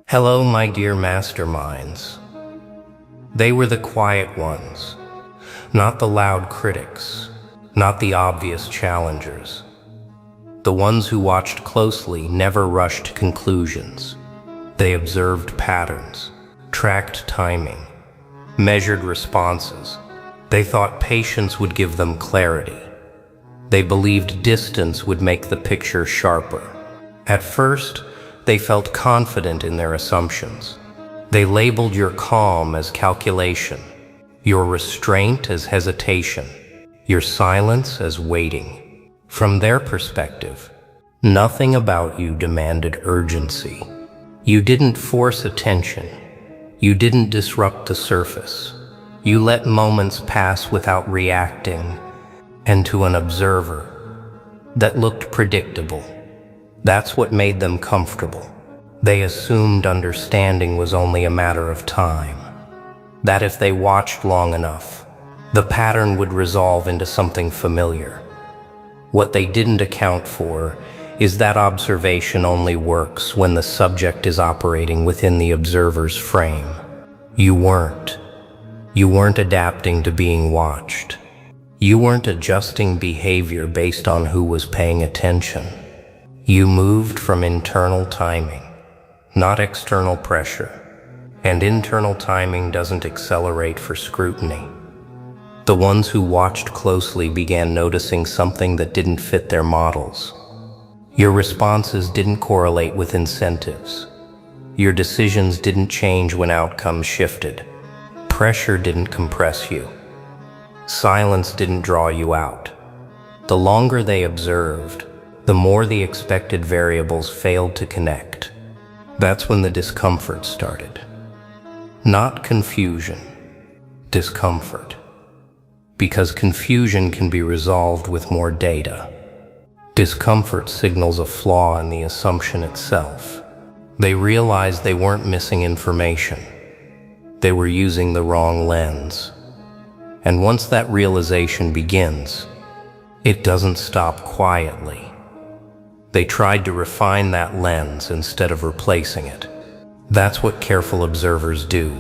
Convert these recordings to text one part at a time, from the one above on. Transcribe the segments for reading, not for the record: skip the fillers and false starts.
Hello, my dear masterminds. They were the quiet ones, not the loud critics, not the obvious challengers. The ones who watched closely never rushed to conclusions. They observed patterns, tracked timing, measured responses. They thought patience would give them clarity. They believed distance would make the picture sharper. At first, they felt confident in their assumptions. They labeled your calm as calculation, your restraint as hesitation, your silence as waiting. From their perspective, nothing about you demanded urgency. You didn't force attention. You didn't disrupt the surface. You let moments pass without reacting, and to an observer, that looked predictable. That's what made them comfortable. They assumed understanding was only a matter of time. That if they watched long enough, the pattern would resolve into something familiar. What they didn't account for is that observation only works when the subject is operating within the observer's frame. You weren't. You weren't adapting to being watched. You weren't adjusting behavior based on who was paying attention. You moved from internal timing, not external pressure, and internal timing doesn't accelerate for scrutiny. The ones who watched closely began noticing something that didn't fit their models. Your responses didn't correlate with incentives. Your decisions didn't change when outcomes shifted. Pressure didn't compress you. Silence didn't draw you out. The longer they observed, the more the expected variables failed to connect. That's when the discomfort started. Not confusion, discomfort. Because confusion can be resolved with more data. Discomfort signals a flaw in the assumption itself. They realized they weren't missing information. They were using the wrong lens. And once that realization begins, it doesn't stop quietly. They tried to refine that lens instead of replacing it. That's what careful observers do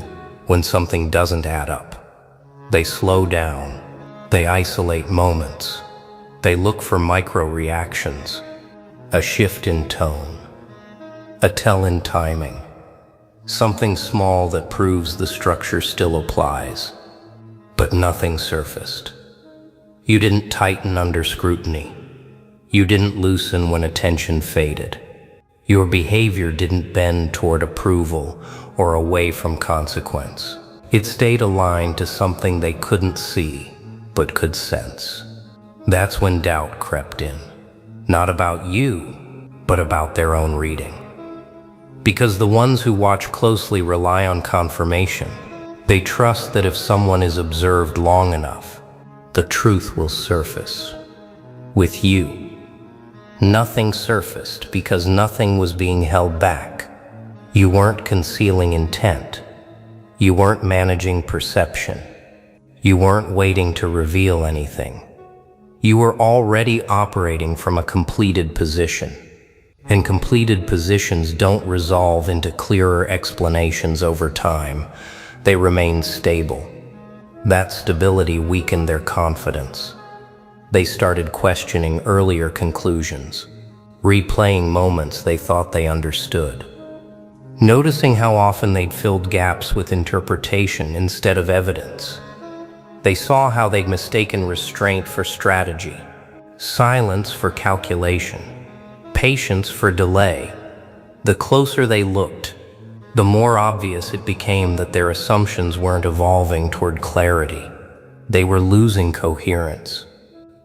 when something doesn't add up. They slow down. They isolate moments. They look for micro-reactions, a shift in tone, a tell in timing, something small that proves the structure still applies. But nothing surfaced. You didn't tighten under scrutiny. You didn't loosen when attention faded. Your behavior didn't bend toward approval or away from consequence. It stayed aligned to something they couldn't see, but could sense. That's when doubt crept in. Not about you, but about their own reading. Because the ones who watch closely rely on confirmation. They trust that if someone is observed long enough, the truth will surface. With you, nothing surfaced because nothing was being held back. You weren't concealing intent. You weren't managing perception. You weren't waiting to reveal anything. You were already operating from a completed position. And completed positions don't resolve into clearer explanations over time. They remain stable. That stability weakened their confidence. They started questioning earlier conclusions, replaying moments they thought they understood, noticing how often they'd filled gaps with interpretation instead of evidence. They saw how they'd mistaken restraint for strategy, silence for calculation, patience for delay. The closer they looked, the more obvious it became that their assumptions weren't evolving toward clarity. They were losing coherence.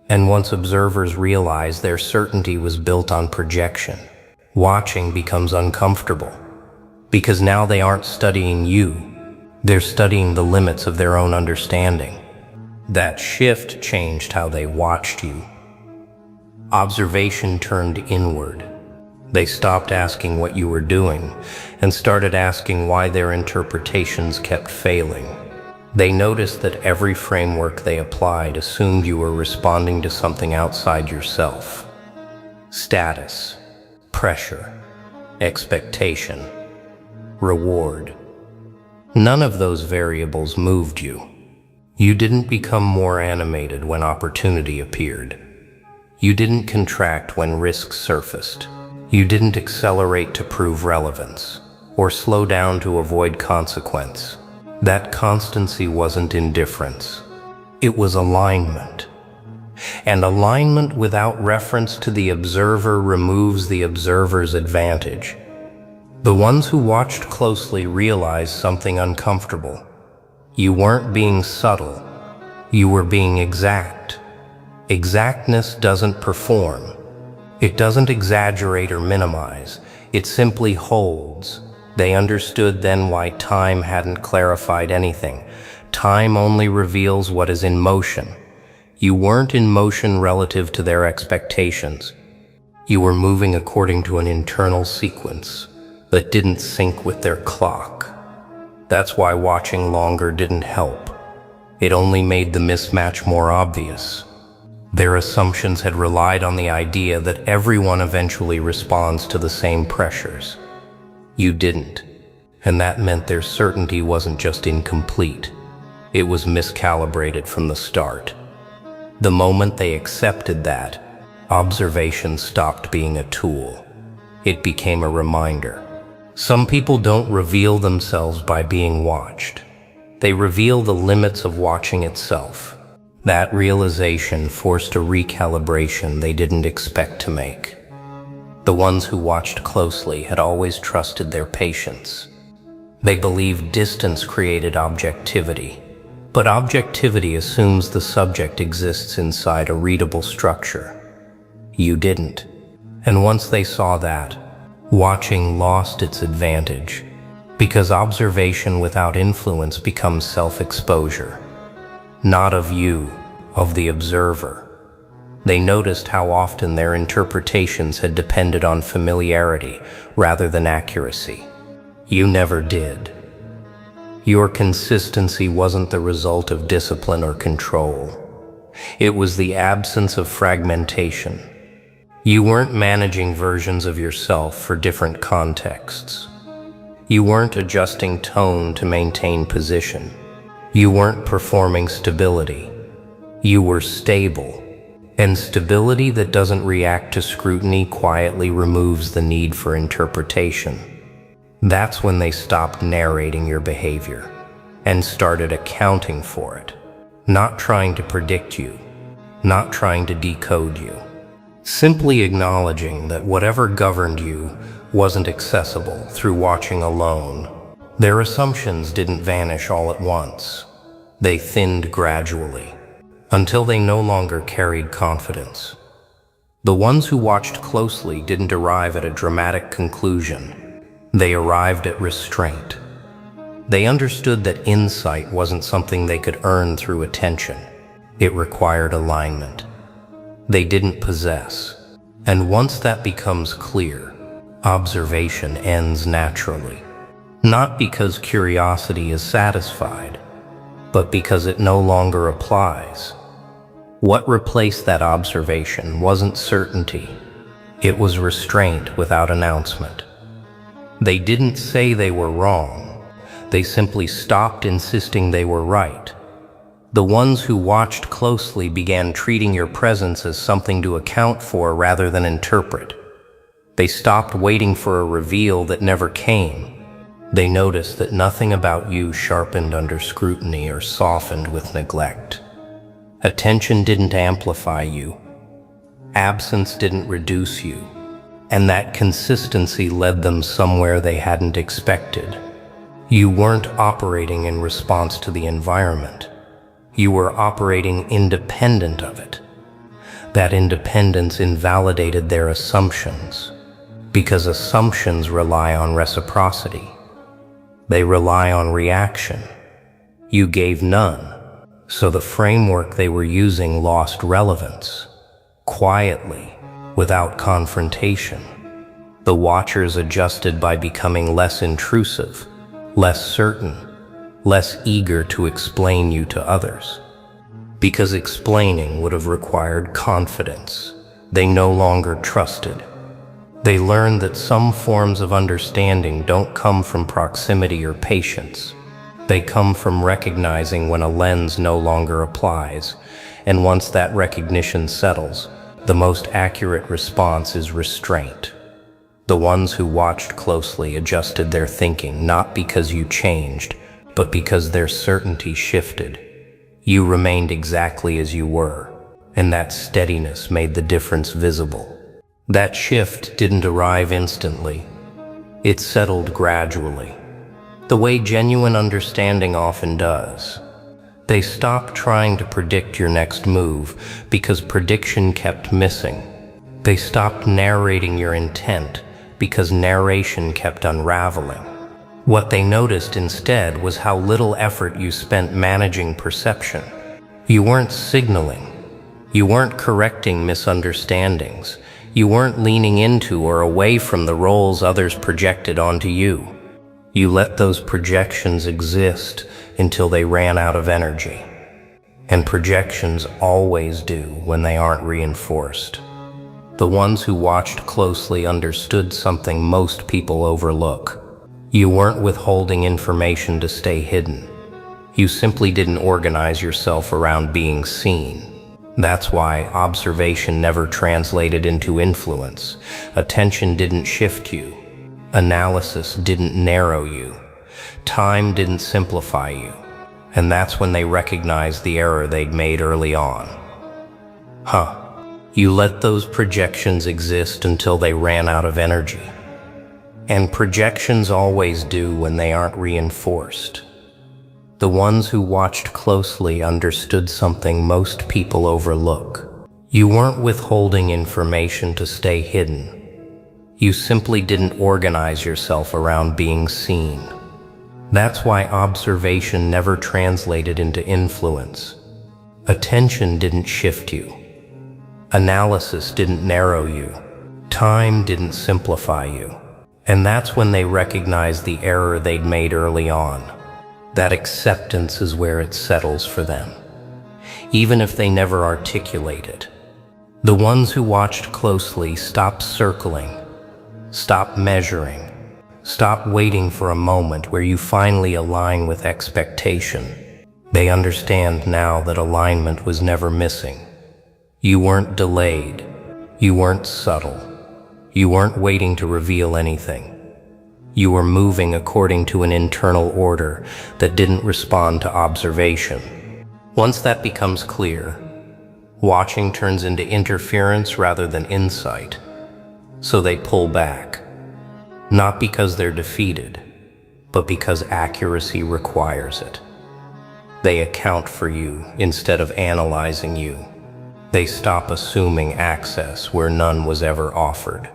And once observers realized their certainty was built on projection, watching becomes uncomfortable. Because now they aren't studying you, they're studying the limits of their own understanding. That shift changed how they watched you. Observation turned inward. They stopped asking what you were doing and started asking why their interpretations kept failing. They noticed that every framework they applied assumed you were responding to something outside yourself. Status, pressure, expectation. reward. None of those variables moved you. You didn't become more animated when opportunity appeared. You didn't contract when risk surfaced. You didn't accelerate to prove relevance, or slow down to avoid consequence. That constancy wasn't indifference. It was alignment. And alignment without reference to the observer removes the observer's advantage. The ones who watched closely realized something uncomfortable. You weren't being subtle. You were being exact. Exactness doesn't perform. It doesn't exaggerate or minimize. It simply holds. They understood then why time hadn't clarified anything. Time only reveals what is in motion. You weren't in motion relative to their expectations. You were moving according to an internal sequence that didn't sync with their clock. That's why watching longer didn't help. It only made the mismatch more obvious. Their assumptions had relied on the idea that everyone eventually responds to the same pressures. You didn't, and that meant their certainty wasn't just incomplete. It was miscalibrated from the start. The moment they accepted that, observation stopped being a tool. It became a reminder. Some people don't reveal themselves by being watched. They reveal the limits of watching itself. That realization forced a recalibration they didn't expect to make. The ones who watched closely had always trusted their patience. They believed distance created objectivity. But objectivity assumes the subject exists inside a readable structure. You didn't. And once they saw that, watching lost its advantage, because observation without influence becomes self-exposure. Not of you, of the observer. They noticed how often their interpretations had depended on familiarity rather than accuracy. You never did. Your consistency wasn't the result of discipline or control. It was the absence of fragmentation. You weren't managing versions of yourself for different contexts. You weren't adjusting tone to maintain position. You weren't performing stability. You were stable. And stability that doesn't react to scrutiny quietly removes the need for interpretation. That's when they stopped narrating your behavior and started accounting for it. Not trying to predict you, not trying to decode you. Simply acknowledging that whatever governed you wasn't accessible through watching alone. Their assumptions didn't vanish all at once. They thinned gradually, until they no longer carried confidence. The ones who watched closely didn't arrive at a dramatic conclusion. They arrived at restraint. They understood that insight wasn't something they could earn through attention. It required alignment. They didn't possess. And once that becomes clear, observation ends naturally. Not because curiosity is satisfied, but because it no longer applies. What replaced that observation wasn't certainty. It was restraint without announcement. They didn't say they were wrong. They simply stopped insisting they were right. The ones who watched closely began treating your presence as something to account for rather than interpret. They stopped waiting for a reveal that never came. They noticed that nothing about you sharpened under scrutiny or softened with neglect. Attention didn't amplify you. Absence didn't reduce you. And that consistency led them somewhere they hadn't expected. You weren't operating in response to the environment. You were operating independent of it. That independence invalidated their assumptions, because assumptions rely on reciprocity. They rely on reaction. You gave none, so the framework they were using lost relevance. Quietly, without confrontation, the watchers adjusted by becoming less intrusive, less certain, less eager to explain you to others. Because explaining would have required confidence they no longer trusted. They learn that some forms of understanding don't come from proximity or patience. They come from recognizing when a lens no longer applies, and once that recognition settles, the most accurate response is restraint. The ones who watched closely adjusted their thinking not because you changed, but because their certainty shifted. You remained exactly as you were, and that steadiness made the difference visible. That shift didn't arrive instantly. It settled gradually, the way genuine understanding often does. They stopped trying to predict your next move because prediction kept missing. They stopped narrating your intent because narration kept unraveling. What they noticed instead was how little effort you spent managing perception. You weren't signaling. You weren't correcting misunderstandings. You weren't leaning into or away from the roles others projected onto you. You let those projections exist until they ran out of energy. And projections always do when they aren't reinforced. The ones who watched closely understood something most people overlook. You weren't withholding information to stay hidden. You simply didn't organize yourself around being seen. That's why observation never translated into influence. Attention didn't shift you. Analysis didn't narrow you. Time didn't simplify you. And that's when they recognized the error they'd made early on. You let those projections exist until they ran out of energy. And projections always do when they aren't reinforced. The ones who watched closely understood something most people overlook. You weren't withholding information to stay hidden. You simply didn't organize yourself around being seen. That's why observation never translated into influence. Attention didn't shift you. Analysis didn't narrow you. Time didn't simplify you. And that's when they recognized the error they'd made early on. That acceptance is where it settles for them, even if they never articulate it. The ones who watched closely stopped circling, stopped measuring, stopped waiting for a moment where you finally align with expectation. They understand now that alignment was never missing. You weren't delayed. You weren't subtle. You weren't waiting to reveal anything. You were moving according to an internal order that didn't respond to observation. Once that becomes clear, watching turns into interference rather than insight. So they pull back, not because they're defeated, but because accuracy requires it. They account for you instead of analyzing you. They stop assuming access where none was ever offered.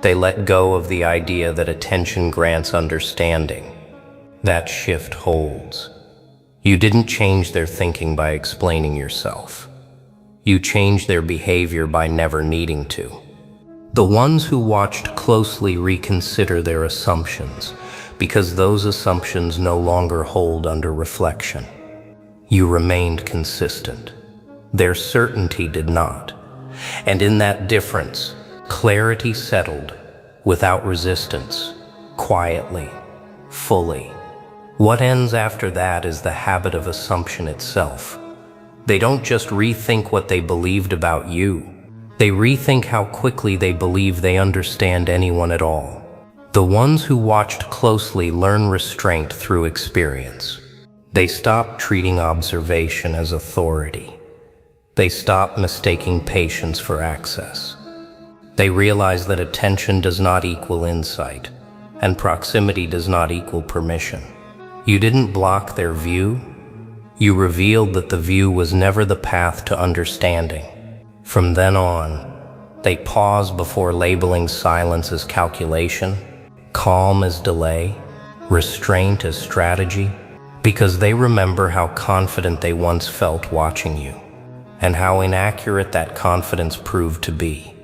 They let go of the idea that attention grants understanding. That shift holds. You didn't change their thinking by explaining yourself. You changed their behavior by never needing to. The ones who watched closely reconsider their assumptions because those assumptions no longer hold under reflection. You remained consistent. Their certainty did not. And in that difference, clarity settled, without resistance, quietly, fully. What ends after that is the habit of assumption itself. They don't just rethink what they believed about you. They rethink how quickly they believe they understand anyone at all. The ones who watched closely learn restraint through experience. They stop treating observation as authority. They stop mistaking patience for access. They realize that attention does not equal insight, and proximity does not equal permission. You didn't block their view. You revealed that the view was never the path to understanding. From then on, they pause before labeling silence as calculation, calm as delay, restraint as strategy, because they remember how confident they once felt watching you, and how inaccurate that confidence proved to be.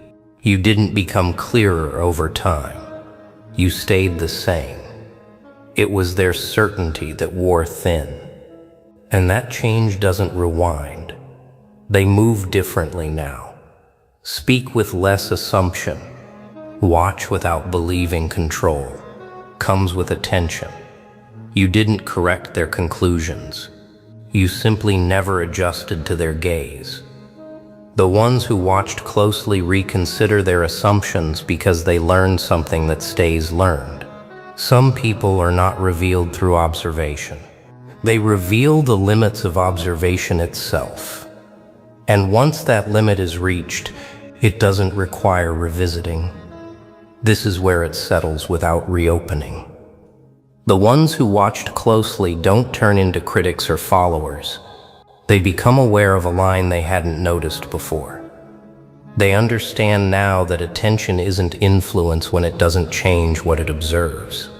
You didn't become clearer over time. You stayed the same. It was their certainty that wore thin. And that change doesn't rewind. They move differently now. Speak with less assumption, Watch without believing control comes with attention. You didn't correct their conclusions. You simply never adjusted to their gaze. The ones who watched closely reconsider their assumptions because they learned something that stays learned. Some people are not revealed through observation. They reveal the limits of observation itself. And once that limit is reached, it doesn't require revisiting. This is where it settles without reopening. The ones who watched closely don't turn into critics or followers. They become aware of a line they hadn't noticed before. They understand now that attention isn't influence when it doesn't change what it observes.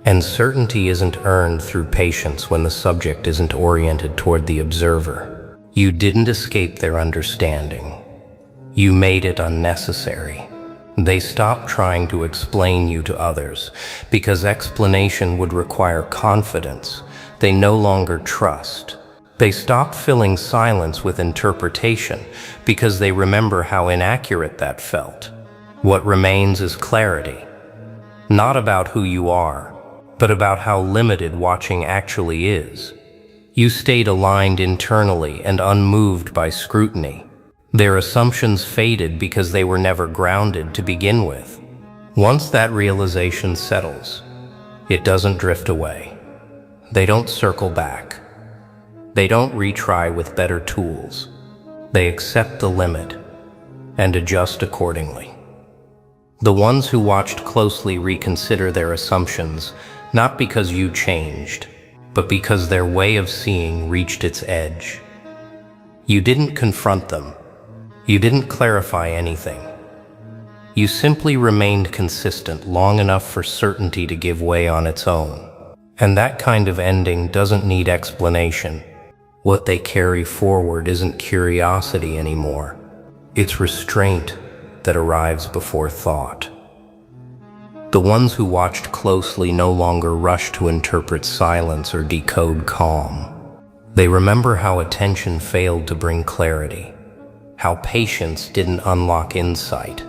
And certainty isn't earned through patience when the subject isn't oriented toward the observer. You didn't escape their understanding. You made it unnecessary. They stopped trying to explain you to others because explanation would require confidence they no longer trust. They stopped filling silence with interpretation because they remember how inaccurate that felt. What remains is clarity, not about who you are, but about how limited watching actually is. You stayed aligned internally and unmoved by scrutiny. Their assumptions faded because they were never grounded to begin with. Once that realization settles, it doesn't drift away. They don't circle back. They don't retry with better tools. They accept the limit and adjust accordingly. The ones who watched closely reconsider their assumptions, not because you changed, but because their way of seeing reached its edge. You didn't confront them. You didn't clarify anything. You simply remained consistent long enough for certainty to give way on its own. And that kind of ending doesn't need explanation. What they carry forward isn't curiosity anymore. It's restraint that arrives before thought. The ones who watched closely no longer rush to interpret silence or decode calm. They remember how attention failed to bring clarity. How patience didn't unlock insight.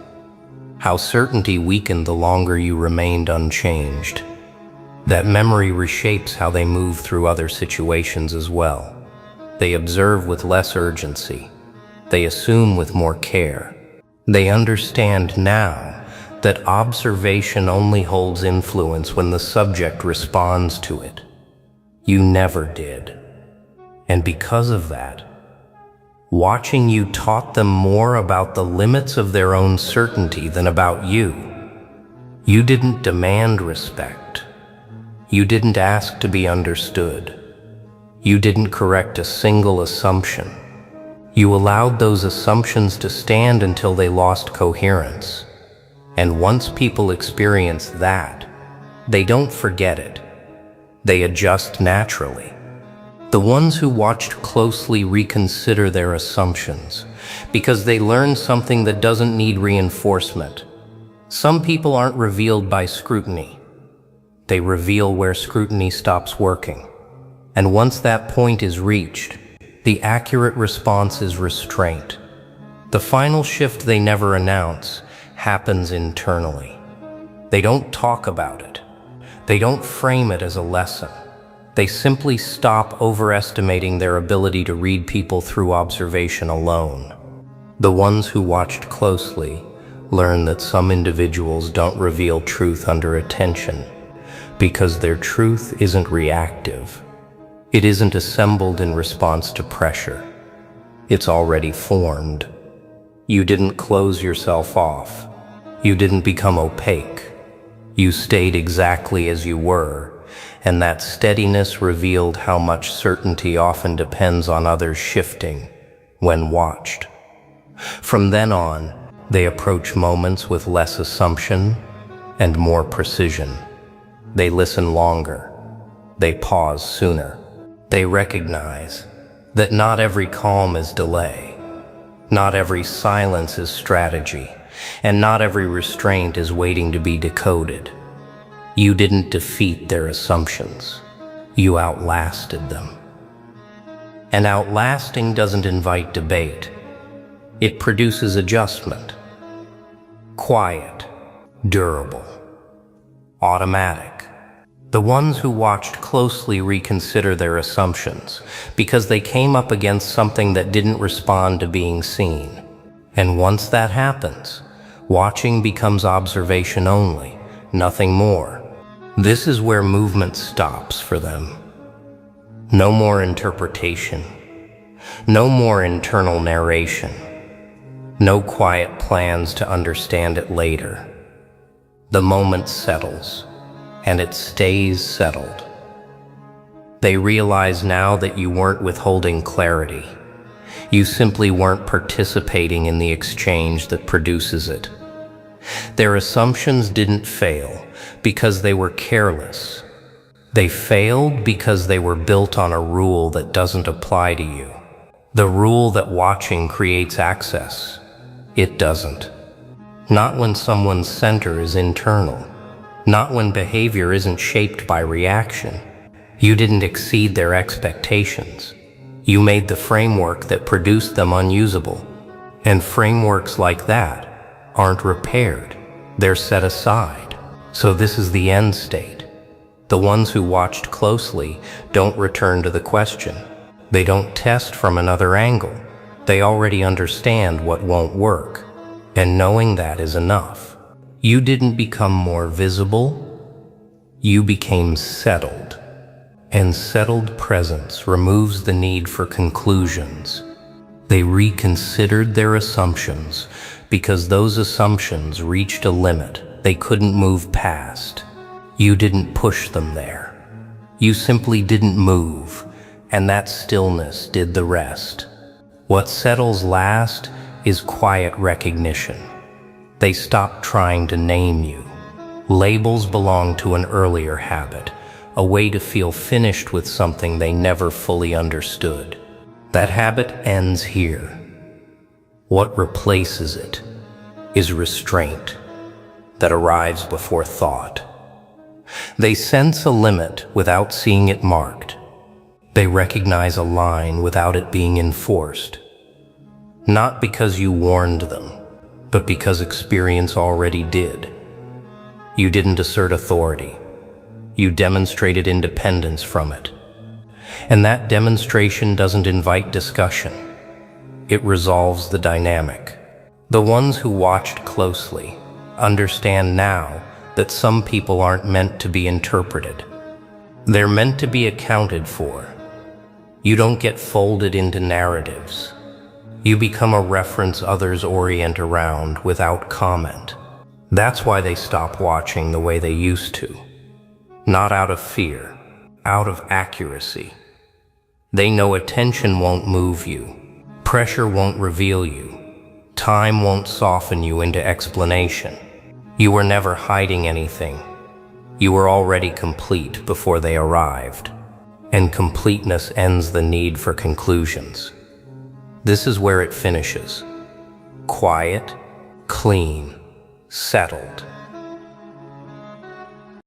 How certainty weakened the longer you remained unchanged. That memory reshapes how they move through other situations as well. They observe with less urgency. They assume with more care. They understand now that observation only holds influence when the subject responds to it. You never did. And because of that, watching you taught them more about the limits of their own certainty than about you. You didn't demand respect. You didn't ask to be understood. You didn't correct a single assumption. You allowed those assumptions to stand until they lost coherence. And once people experience that, they don't forget it. They adjust naturally. The ones who watched closely reconsider their assumptions because they learned something that doesn't need reinforcement. Some people aren't revealed by scrutiny. They reveal where scrutiny stops working. And once that point is reached, the accurate response is restraint. The final shift they never announce happens internally. They don't talk about it. They don't frame it as a lesson. They simply stop overestimating their ability to read people through observation alone. The ones who watched closely learn that some individuals don't reveal truth under attention because their truth isn't reactive. It isn't assembled in response to pressure. It's already formed. You didn't close yourself off. You didn't become opaque. You stayed exactly as you were. And that steadiness revealed how much certainty often depends on others shifting when watched. From then on, they approach moments with less assumption and more precision. They listen longer. They pause sooner. They recognize that not every calm is delay. Not every silence is strategy. And not every restraint is waiting to be decoded. You didn't defeat their assumptions. You outlasted them. And outlasting doesn't invite debate. It produces adjustment. Quiet, durable, automatic. The ones who watched closely reconsider their assumptions because they came up against something that didn't respond to being seen. And once that happens, watching becomes observation only, nothing more. This is where movement stops for them. No more interpretation. No more internal narration. No quiet plans to understand it later. The moment settles, and it stays settled. They realize now that you weren't withholding clarity. You simply weren't participating in the exchange that produces it. Their assumptions didn't fail because they were careless. They failed because they were built on a rule that doesn't apply to you. The rule that watching creates access. It doesn't. Not when someone's center is internal. Not when behavior isn't shaped by reaction. You didn't exceed their expectations. You made the framework that produced them unusable. And frameworks like that aren't repaired. They're set aside. So this is the end state. The ones who watched closely don't return to the question. They don't test from another angle. They already understand what won't work. And knowing that is enough. You didn't become more visible. You became settled. And settled presence removes the need for conclusions. They reconsidered their assumptions because those assumptions reached a limit they couldn't move past. You didn't push them there. You simply didn't move. And that stillness did the rest. What settles last is quiet recognition. They stop trying to name you. Labels belong to an earlier habit, a way to feel finished with something they never fully understood. That habit ends here. What replaces it is restraint that arrives before thought. They sense a limit without seeing it marked. They recognize a line without it being enforced. Not because you warned them, but because experience already did. You didn't assert authority. You demonstrated independence from it. And that demonstration doesn't invite discussion. It resolves the dynamic. The ones who watched closely understand now that some people aren't meant to be interpreted. They're meant to be accounted for. You don't get folded into narratives. You become a reference others orient around without comment. That's why they stop watching the way they used to. Not out of fear, out of accuracy. They know attention won't move you. Pressure won't reveal you. Time won't soften you into explanation. You were never hiding anything. You were already complete before they arrived. And completeness ends the need for conclusions. This is where it finishes. Quiet, clean, settled.